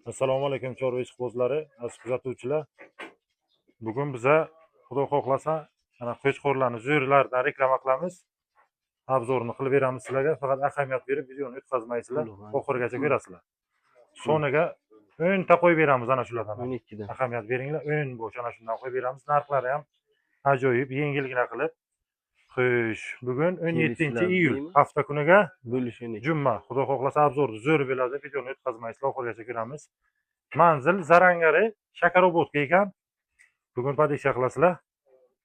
Assalomu alaykum chorva ishqibozlari, aziz kuzatuvchilar. Bugun biza Xudo xohlasa ana qo'chqorlarni zo'rlaridan reklama qilamiz. Obzorini qilib beramiz sizlarga. Faqat ahamiyat berib videoni o'tkazmaysizlar, oxirigacha ko'rasizlar. Soniga 10 ta qo'yib beramiz ana shulardan. 12 dan. Ahamiyat beringlar, 10 bo'sh ana shundan qo'yib beramiz. Narxlari ham ajoyib, yengilgina qilib. Xo'sh, bugun 17-iyul hafta kuniga Bo'lishini. juma. Xudo xohlasa obzorni zo'r bo'ladi, videoni o'tkazmaysizlar, oxirigacha ko'ramiz. Manzil Zarangari Shakarobodga ekan. Bugun podisha qilasizlar.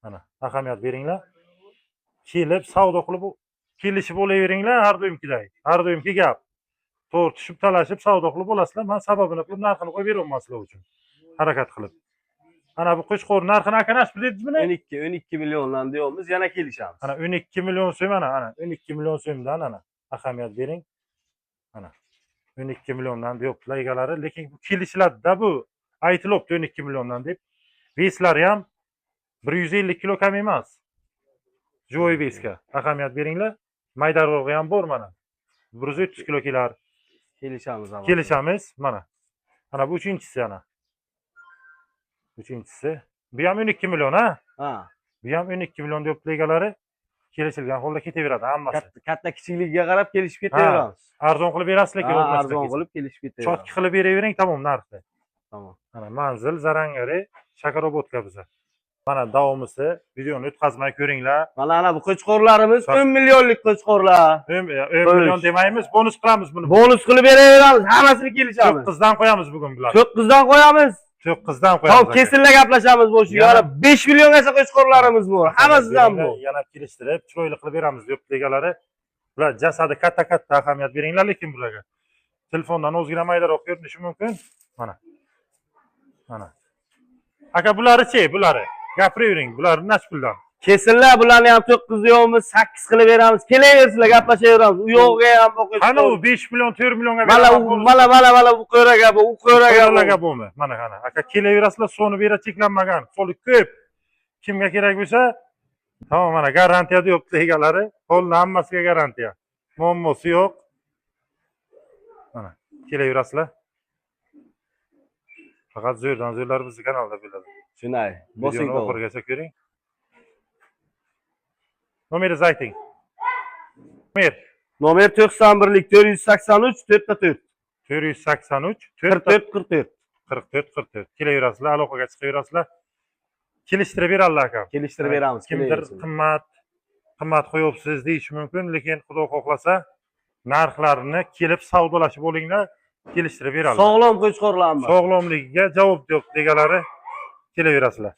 Mana, ahamiyat beringlar. Kelib savdo qilib kelishib olaveringlar har doimgidek. Har doimgi gap. Tortishib, talashib savdo qilib olasizlar. Men sababini qilib narxini qo'yib beraman sizlar uchun. Harakat qilib. Ana bu qo'chqor narxini akanash biladingizmi? 12 milliondan deyapmiz, yana kelishamiz. Ana 12 million so'm ana 12 million so'mdan ana ahamiyat bering. Ana 12 milliondan deyaptilar egalari, lekin bu kelishlarda bu aytilibdi 12 milliondan deb. Veslari ham 150 kilo kam emas. Joy veska. Ahamiyat beringlar. Maydarog'i ham bor mana. 130 kilo kelar. Kelishamiz ama. Kelishamiz mana. Ana bu uchinchisi ana. Uchinchisi. Bu ham 12 million ha? Ha. Bu ham 12 million deyapti egalari. Kelishilgan holda ketaveradi hammasi. Katta kichikligiga qarab kelishib ketaveramiz. Arzon qilib berasiz lekin arzon qilib kelishib ketaveramiz. Chotki qilib beravering, tamom narxi. Tamam. Mana manzil Zarangari Shakarobodga biza. Mana davomisi videoni o'tkazmay ko'ringlar. Mana bu qo'chqorlarimiz 10 millionlik qo'chqorlar. 10 million demaymiz, bonus qilamiz buni. Bonus qilib beraveramiz, hammasini kelishamiz. 9 dan qo'yamiz bugun bular. 9 dan qo'yamiz. 9 dan qo'yamiz. Hop, kesinlikle gaplashamiz bu ishga. 5 milliongacha qo'chqorlarimiz bor. Hammasidan bu. Yana kelishtirib, chiroyli qilib beramiz deb egalari. Bular jasadi katta-katta, ahamiyat beringlar lekin bularga. Telefondan ozgina maydaroq ko'rinishi mumkin. Mana. Mana. Aka bulari-chi, bulari. Gapiravering, bular nech puldan? Kesinlar bularni ham 9 deyapmiz, 8 qilib beramiz. Kelaversizlar, gaplashaveramiz. U yo'g'iga ham o'qish. Qani u 5 million, 4 millionga beramiz. Mana bu qo'raga bu, u qo'raga bo'lmi? Mana qani. Aka kelaverasizlar, soni bera cheklanmagan. Qo'li ko'p. Kimga kerak bo'lsa, tamom mana garantiya deyapti egalari. Qo'lni hammasiga garantiya. Muammosi yo'q. Mana, kelaverasizlar. Faqat zo'rdan zo'rlar bizning kanalda bo'ladi. Shunday. Bosing oxirigacha ko'ring. Nomeringizni ayting. Nomer 91lik 483 4 483 44 44. 44. Kelaverasizlar, aloqaga chiqaverasizlar. Kelishtirib beradilar aka. Kelishtirib beramiz. Kimdir qimmat qo'yibsiz deyish mumkin, lekin Xudo xohlasa narxlarini kelib savdolashib olinglar, kelishtirib beradilar. Sog'lom qo'chqorlarimiz. Sog'lomligiga javob yo'q deganlari kelaverasizlar.